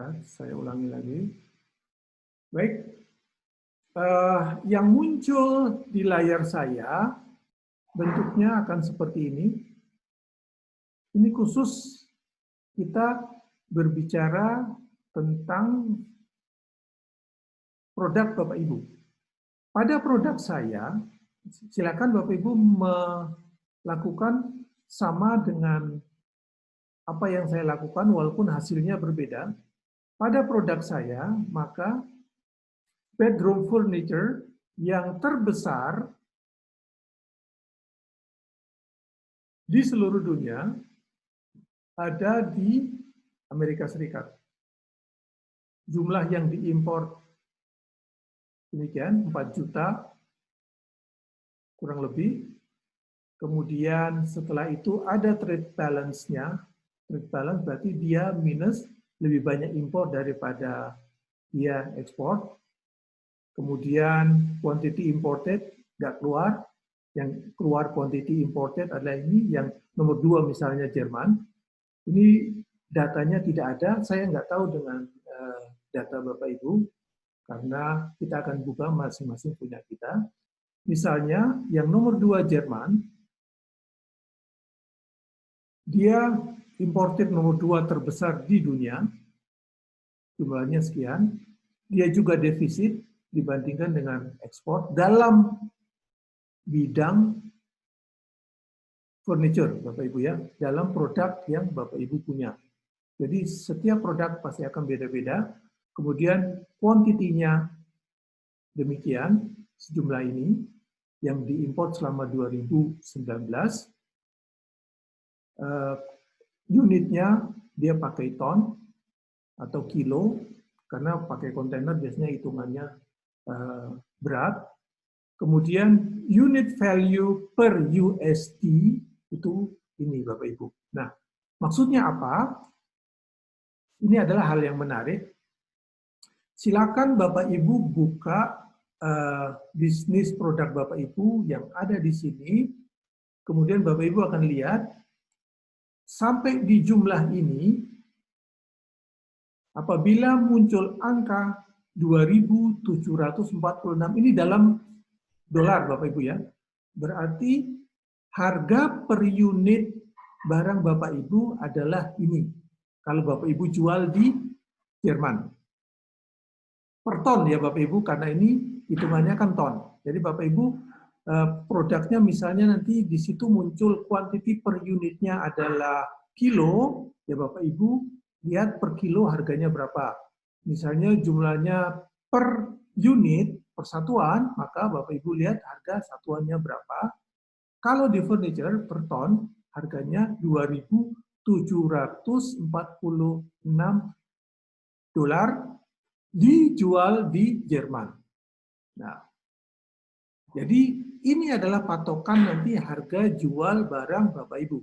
Ya, saya ulangi lagi. Baik, yang muncul di layar saya bentuknya akan seperti ini. Ini khusus kita berbicara tentang produk Bapak Ibu. Pada produk saya, silakan Bapak Ibu melakukan sama dengan apa yang saya lakukan walaupun hasilnya berbeda. Pada produk saya, maka bedroom furniture yang terbesar di seluruh dunia ada di Amerika Serikat. Jumlah yang diimpor demikian, 4 juta kurang lebih. Kemudian setelah itu ada trade balance-nya. Trade balance berarti dia minus, lebih banyak impor daripada dia ekspor. Kemudian quantity imported nggak keluar. Yang keluar quantity imported adalah ini, yang nomor 2 misalnya Jerman. Ini datanya tidak ada, saya nggak tahu dengan data Bapak Ibu, karena kita akan buka masing-masing punya kita. Misalnya yang nomor 2 Jerman, dia imported nomor 2 terbesar di dunia, jumlahnya sekian. Dia juga defisit dibandingkan dengan ekspor dalam bidang furniture, Bapak Ibu ya, dalam produk yang Bapak Ibu punya. Jadi setiap produk pasti akan beda-beda. Kemudian kuantitinya demikian, sejumlah ini yang diimpor selama 2019. Unitnya dia pakai ton atau kilo, karena pakai kontainer biasanya hitungannya berat. Kemudian unit value per USD itu ini Bapak Ibu. Nah, maksudnya apa? Ini adalah hal yang menarik. Silakan Bapak Ibu buka bisnis produk Bapak Ibu yang ada di sini. Kemudian Bapak Ibu akan lihat sampai di jumlah ini, apabila muncul angka 2.746 ini dalam dolar Bapak Ibu ya, berarti harga per unit barang Bapak Ibu adalah ini. Kalau Bapak Ibu jual di Jerman. Per ton ya Bapak Ibu, karena ini hitungannya kan ton. Jadi Bapak Ibu produknya misalnya nanti di situ muncul kuantiti per unitnya adalah kilo, ya Bapak Ibu lihat per kilo harganya berapa. Misalnya jumlahnya per unit, persatuan, maka Bapak Ibu lihat harga satuannya berapa. Kalau di furniture per ton harganya 2.746 dolar, dijual di Jerman. Nah, jadi ini adalah patokan nanti harga jual barang Bapak Ibu.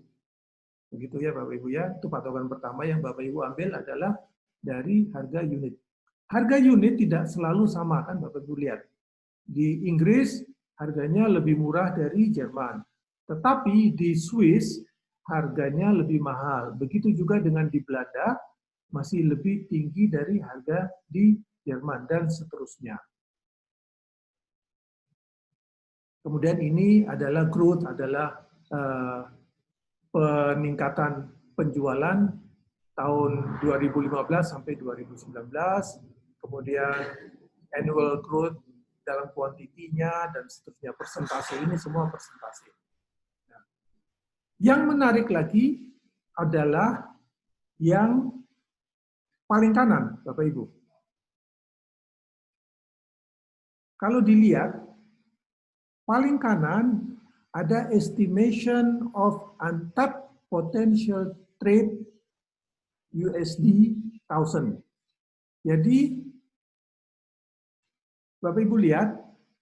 Begitu ya Bapak Ibu ya, itu patokan pertama yang Bapak Ibu ambil adalah dari harga unit. Harga unit tidak selalu sama kan Bapak Ibu lihat. Di Inggris harganya lebih murah dari Jerman. Tetapi di Swiss harganya lebih mahal. Begitu juga dengan di Belanda, masih lebih tinggi dari harga di Jerman, dan seterusnya. Kemudian ini adalah growth, adalah peningkatan penjualan tahun 2015 sampai 2019, kemudian annual growth dalam kuantitinya, dan seterusnya. Persentase ini semua persentase. Nah, yang menarik lagi adalah yang paling kanan, Bapak Ibu. Kalau dilihat, paling kanan ada estimation of untapped potential trade USD 1000. Jadi, Bapak Ibu lihat,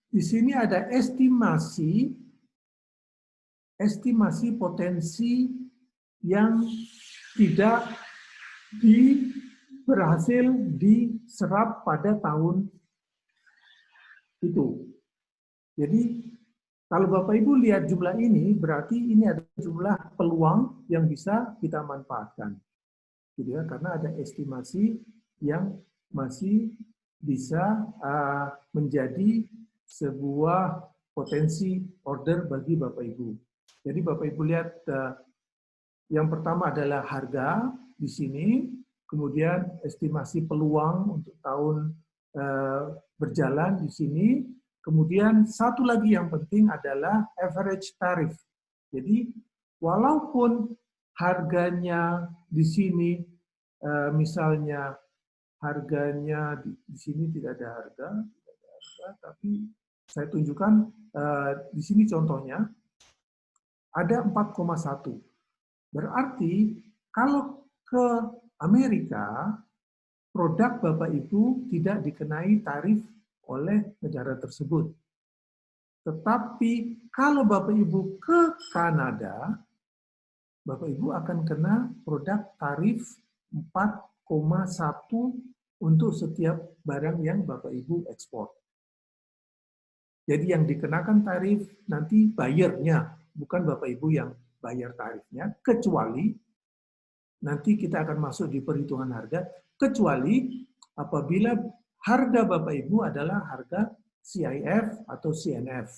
di sini ada estimasi potensi yang tidak berhasil diserap pada tahun itu. Jadi kalau Bapak Ibu lihat jumlah ini, berarti ini ada jumlah peluang yang bisa kita manfaatkan, gitu ya, karena ada estimasi yang masih bisa menjadi sebuah potensi order bagi Bapak Ibu. Jadi Bapak Ibu lihat yang pertama adalah harga di sini, kemudian estimasi peluang untuk tahun berjalan di sini, kemudian satu lagi yang penting adalah average tarif. Jadi walaupun harganya di sini misalnya harganya di sini tidak ada harga, tapi saya tunjukkan di sini contohnya ada 4,1. Berarti kalau ke Amerika, produk Bapak Ibu tidak dikenai tarif oleh negara tersebut. Tetapi kalau Bapak Ibu ke Kanada, Bapak Ibu akan kena produk tarif 4,1 untuk setiap barang yang Bapak Ibu ekspor. Jadi yang dikenakan tarif nanti buyernya, bukan Bapak Ibu yang bayar tarifnya, kecuali nanti kita akan masuk di perhitungan harga, kecuali apabila harga Bapak Ibu adalah harga CIF atau CNF.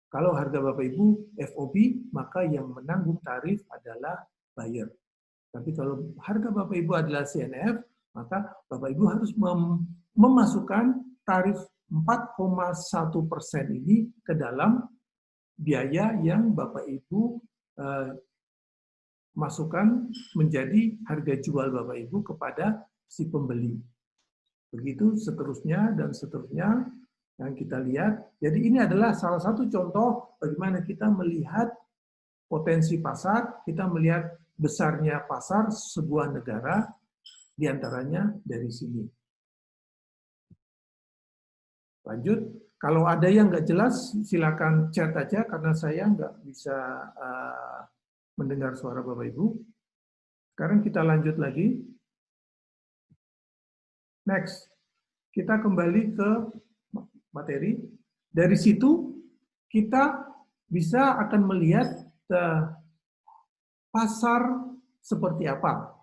Kalau harga Bapak Ibu FOB, maka yang menanggung tarif adalah buyer. Tapi kalau harga Bapak Ibu adalah CNF, maka Bapak Ibu harus memasukkan tarif 4,1% ini ke dalam biaya yang Bapak Ibu masukkan menjadi harga jual Bapak Ibu kepada si pembeli. Begitu seterusnya dan seterusnya yang kita lihat. Jadi ini adalah salah satu contoh bagaimana kita melihat potensi pasar, kita melihat besarnya pasar sebuah negara, diantaranya dari sini. Lanjut, kalau ada yang nggak jelas, silakan chat aja karena saya nggak bisa mendengar suara Bapak Ibu. Sekarang kita lanjut lagi. Next, kita kembali ke materi. Dari situ kita bisa akan melihat pasar seperti apa.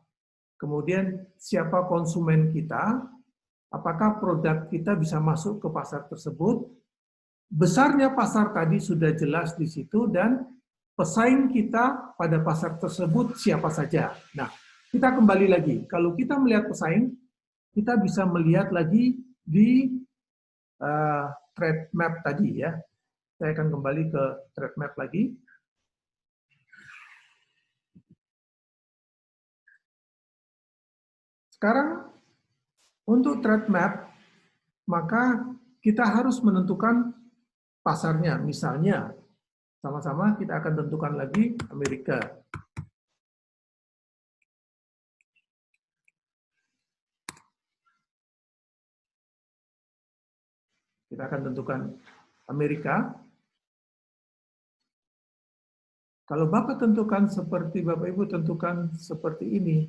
Kemudian siapa konsumen kita, apakah produk kita bisa masuk ke pasar tersebut. Besarnya pasar tadi sudah jelas di situ dan pesaing kita pada pasar tersebut siapa saja. Nah, kita kembali lagi. Kalau kita melihat pesaing, kita bisa melihat lagi di trade map tadi ya. Saya akan kembali ke trade map lagi. Sekarang untuk trade map, maka kita harus menentukan pasarnya. Misalnya, sama-sama kita akan tentukan lagi Amerika. Kita akan tentukan Amerika. Kalau Bapak tentukan seperti Bapak Ibu tentukan seperti ini,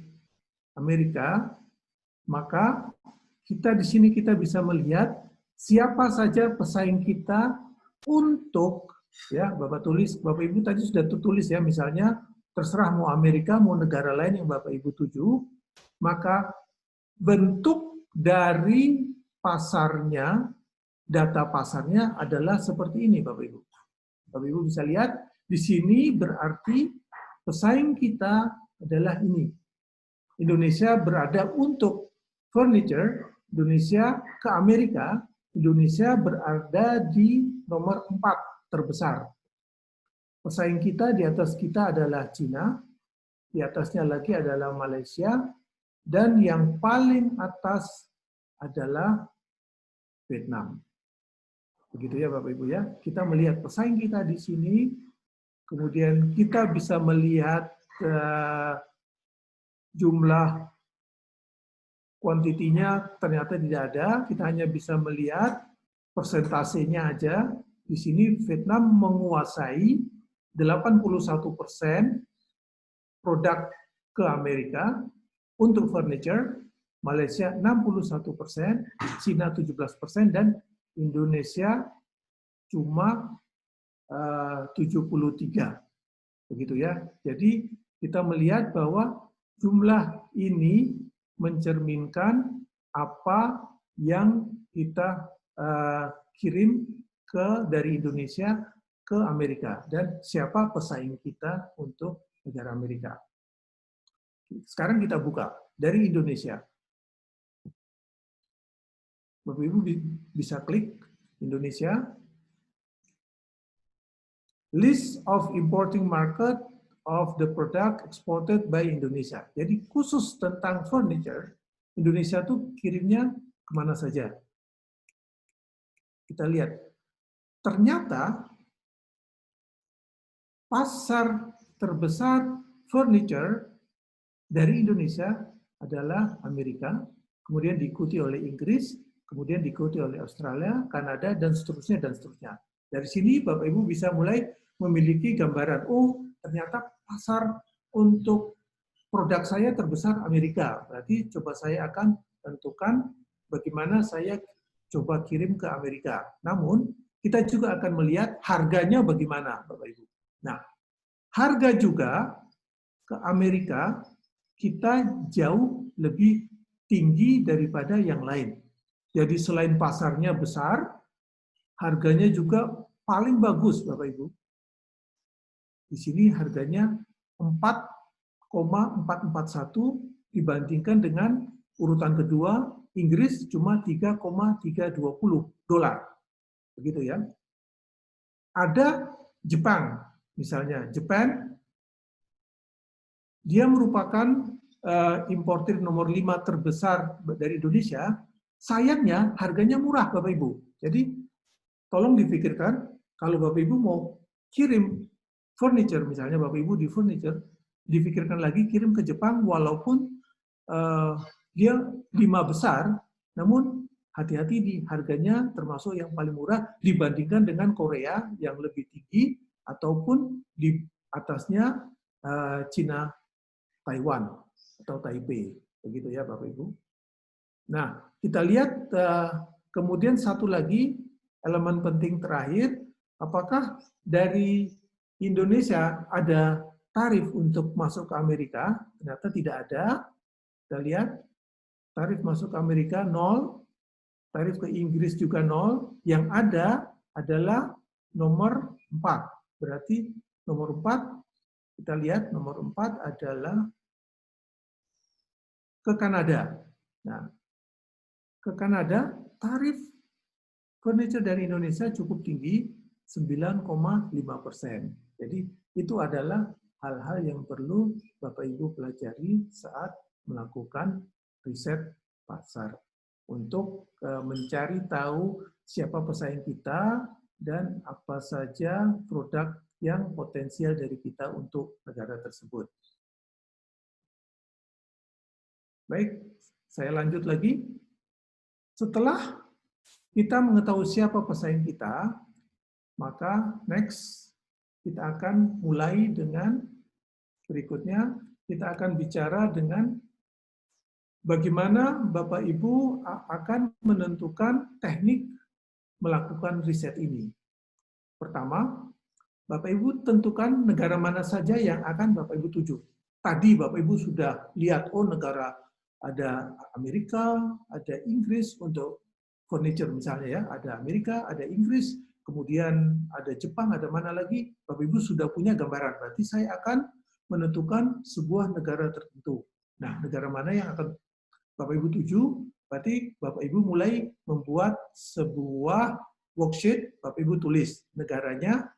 Amerika, maka kita di sini kita bisa melihat siapa saja pesaing kita untuk ya Bapak tulis, Bapak Ibu tadi sudah tertulis ya, misalnya terserah mau Amerika mau negara lain yang Bapak Ibu tuju, maka bentuk dari pasarnya, data pasarnya adalah seperti ini Bapak Ibu. Bapak Ibu bisa lihat di sini berarti pesaing kita adalah ini. Indonesia berada untuk furniture, Indonesia ke Amerika, Indonesia berada di nomor 4 terbesar. Pesaing kita di atas kita adalah Cina, di atasnya lagi adalah Malaysia, dan yang paling atas adalah Vietnam. Begitu ya Bapak Ibu ya. Kita melihat pesaing kita di sini, kemudian kita bisa melihat jumlah kuantitinya ternyata tidak ada, kita hanya bisa melihat persentasenya aja. Di sini Vietnam menguasai 81% produk ke Amerika untuk furniture, Malaysia 61%, Cina 17%, dan Indonesia cuma 73. Begitu ya. Jadi kita melihat bahwa jumlah ini mencerminkan apa yang kita kirim dari Indonesia ke Amerika dan siapa pesaing kita untuk negara Amerika. Sekarang kita buka dari Indonesia. Bapak Ibu bisa klik Indonesia. List of importing market of the product exported by Indonesia. Jadi khusus tentang furniture, Indonesia tuh kirimnya kemana saja. Kita lihat, ternyata pasar terbesar furniture dari Indonesia adalah Amerika, kemudian diikuti oleh Inggris, kemudian diikuti oleh Australia, Kanada, dan seterusnya, dan seterusnya. Dari sini Bapak Ibu bisa mulai memiliki gambaran, oh ternyata pasar untuk produk saya terbesar Amerika, berarti coba saya akan tentukan bagaimana saya coba kirim ke Amerika. Namun, kita juga akan melihat harganya bagaimana, Bapak Ibu. Nah, harga juga ke Amerika kita jauh lebih tinggi daripada yang lain. Jadi selain pasarnya besar, harganya juga paling bagus, Bapak Ibu. Di sini harganya 4,441 dibandingkan dengan urutan kedua Inggris cuma 3,320 dolar. Begitu ya. Ada Jepang, misalnya Jepang, dia merupakan importir nomor 5 terbesar dari Indonesia. Sayangnya harganya murah, Bapak Ibu. Jadi tolong dipikirkan kalau Bapak Ibu mau kirim furniture, misalnya Bapak Ibu di furniture, dipikirkan lagi kirim ke Jepang walaupun dia 5 besar, namun hati-hati di harganya termasuk yang paling murah dibandingkan dengan Korea yang lebih tinggi ataupun di atasnya Cina, Taiwan atau Taipei, begitu ya Bapak Ibu. Nah, kita lihat kemudian satu lagi elemen penting terakhir, apakah dari Indonesia ada tarif untuk masuk ke Amerika? Ternyata tidak ada. Kita lihat tarif masuk ke Amerika 0, tarif ke Inggris juga 0, yang ada adalah nomor 4. Berarti nomor 4, kita lihat nomor 4 adalah ke Kanada. Nah, ke Kanada tarif furniture dari Indonesia cukup tinggi, 9,5%. Jadi itu adalah hal-hal yang perlu Bapak Ibu pelajari saat melakukan riset pasar untuk mencari tahu siapa pesaing kita dan apa saja produk yang potensial dari kita untuk negara tersebut. Baik, saya lanjut lagi. Setelah kita mengetahui siapa pesaing kita, maka next kita akan mulai dengan berikutnya, kita akan bicara dengan bagaimana Bapak Ibu akan menentukan teknik melakukan riset ini. Pertama, Bapak Ibu tentukan negara mana saja yang akan Bapak Ibu tuju. Tadi Bapak Ibu sudah lihat, oh negara ada Amerika, ada Inggris untuk furniture misalnya ya, ada Amerika, ada Inggris, kemudian ada Jepang, ada mana lagi, Bapak Ibu sudah punya gambaran. Berarti saya akan menentukan sebuah negara tertentu. Nah, negara mana yang akan Bapak Ibu tuju, berarti Bapak Ibu mulai membuat sebuah worksheet, Bapak Ibu tulis negaranya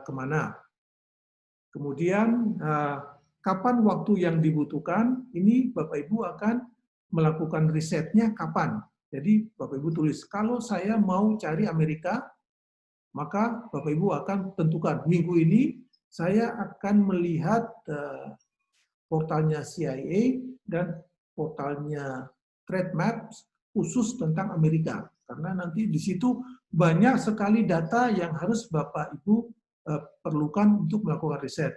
kemana. Kemudian kapan waktu yang dibutuhkan, ini Bapak Ibu akan melakukan risetnya kapan. Jadi Bapak Ibu tulis, kalau saya mau cari Amerika, maka Bapak Ibu akan tentukan, minggu ini saya akan melihat portalnya CIA dan portalnya Trade Maps khusus tentang Amerika. Karena nanti di situ banyak sekali data yang harus Bapak Ibu perlukan untuk melakukan riset.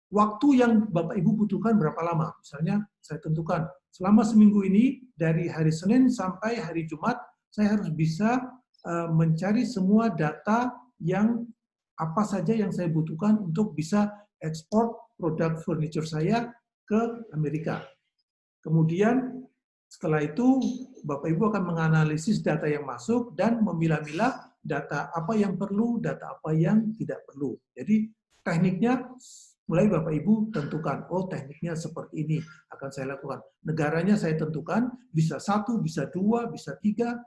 Waktu yang Bapak Ibu butuhkan berapa lama? Misalnya saya tentukan, selama seminggu ini dari hari Senin sampai hari Jumat, saya harus bisa mencari semua data yang apa saja yang saya butuhkan untuk bisa ekspor produk furniture saya ke Amerika. Kemudian Setelah itu, Bapak Ibu akan menganalisis data yang masuk dan memilah-milah data apa yang perlu, data apa yang tidak perlu. Jadi tekniknya mulai Bapak Ibu tentukan, oh tekniknya seperti ini akan saya lakukan. Negaranya saya tentukan, bisa 1, bisa 2, bisa 3.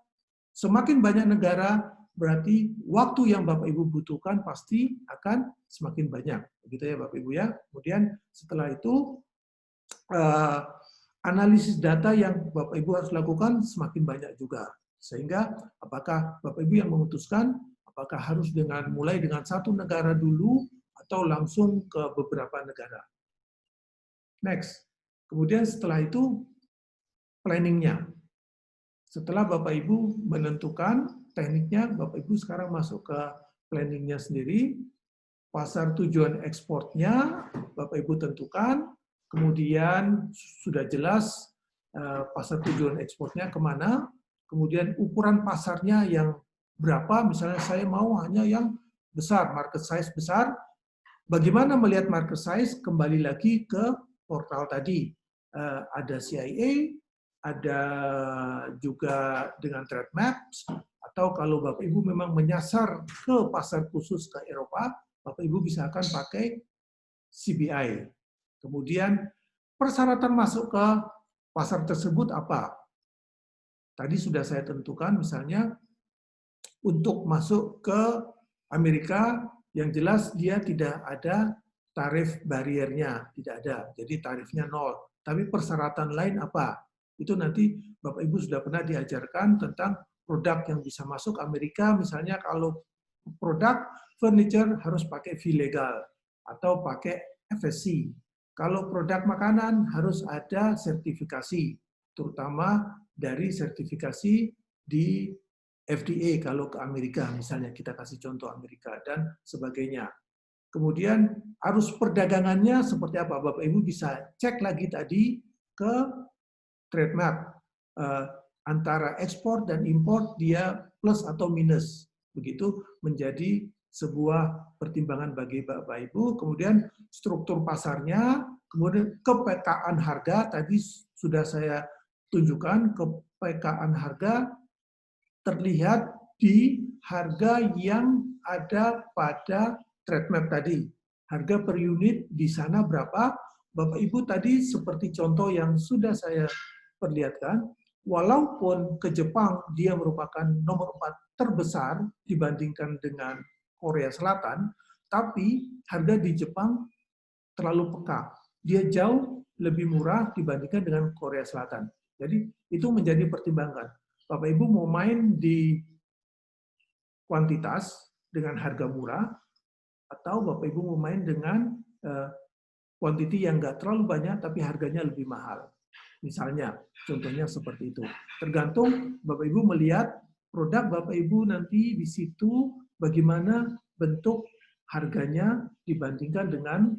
Semakin banyak negara, berarti waktu yang Bapak Ibu butuhkan pasti akan semakin banyak. Begitu ya Bapak Ibu ya. Kemudian setelah itu, analisis data yang Bapak Ibu harus lakukan semakin banyak juga. Sehingga apakah Bapak Ibu yang memutuskan apakah harus mulai dengan satu negara dulu atau langsung ke beberapa negara. Next. Kemudian setelah itu planning-nya. Setelah Bapak Ibu menentukan tekniknya, Bapak Ibu sekarang masuk ke planning-nya sendiri. Pasar tujuan ekspornya Bapak Ibu tentukan. Kemudian sudah jelas pasar tujuan ekspornya kemana, kemudian ukuran pasarnya yang berapa, misalnya saya mau hanya yang besar, market size besar. Bagaimana melihat market size? Kembali lagi ke portal tadi. Ada CIA, ada juga dengan trade maps, atau kalau Bapak Ibu memang menyasar ke pasar khusus ke Eropa, Bapak Ibu bisa akan pakai CBI. Kemudian persyaratan masuk ke pasar tersebut apa? Tadi sudah saya tentukan misalnya untuk masuk ke Amerika yang jelas dia tidak ada tarif bariernya, tidak ada. Jadi tarifnya 0. Tapi persyaratan lain apa? Itu nanti Bapak Ibu sudah pernah diajarkan tentang produk yang bisa masuk Amerika, misalnya kalau produk furniture harus pakai fee legal atau pakai FSC. Kalau produk makanan harus ada sertifikasi, terutama dari sertifikasi di FDA kalau ke Amerika, misalnya kita kasih contoh Amerika dan sebagainya. Kemudian arus perdagangannya seperti apa? Bapak Ibu bisa cek lagi tadi ke trade map. Antara ekspor dan impor dia plus atau minus. Begitu menjadi sebuah pertimbangan bagi Bapak Ibu. Kemudian struktur pasarnya, kemudian kepekaan harga, tadi sudah saya tunjukkan, kepekaan harga terlihat di harga yang ada pada trade map tadi. Harga per unit di sana berapa? Bapak Ibu tadi seperti contoh yang sudah saya perlihatkan, walaupun ke Jepang dia merupakan nomor 4 terbesar dibandingkan dengan Korea Selatan, tapi harga di Jepang terlalu peka. Dia jauh lebih murah dibandingkan dengan Korea Selatan. Jadi itu menjadi pertimbangan. Bapak Ibu mau main di kuantitas dengan harga murah, atau Bapak Ibu mau main dengan quantity yang nggak terlalu banyak tapi harganya lebih mahal. Misalnya, contohnya seperti itu. Tergantung Bapak Ibu melihat produk Bapak Ibu nanti di situ bagaimana bentuk harganya dibandingkan dengan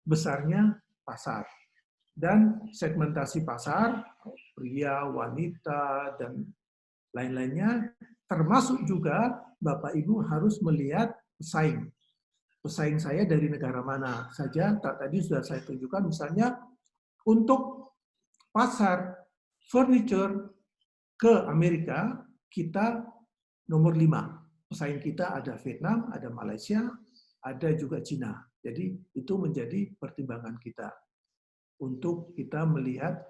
besarnya pasar. Dan segmentasi pasar, pria, wanita, dan lain-lainnya, termasuk juga Bapak Ibu harus melihat pesaing. Pesaing saya dari negara mana saja, tadi sudah saya tunjukkan, misalnya untuk pasar furniture ke Amerika, kita nomor 5. Pesaing kita ada Vietnam, ada Malaysia, ada juga Cina. Jadi itu menjadi pertimbangan kita untuk kita melihat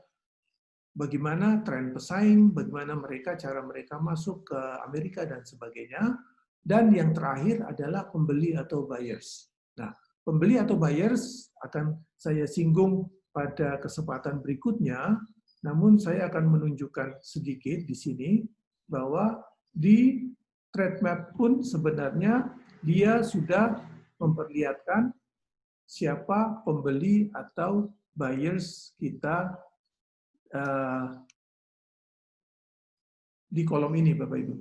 bagaimana tren pesaing, bagaimana cara mereka masuk ke Amerika dan sebagainya. Dan yang terakhir adalah pembeli atau buyers. Nah, pembeli atau buyers akan saya singgung pada kesempatan berikutnya, namun saya akan menunjukkan sedikit di sini bahwa di trade map pun sebenarnya dia sudah memperlihatkan siapa pembeli atau buyers kita di kolom ini, Bapak Ibu.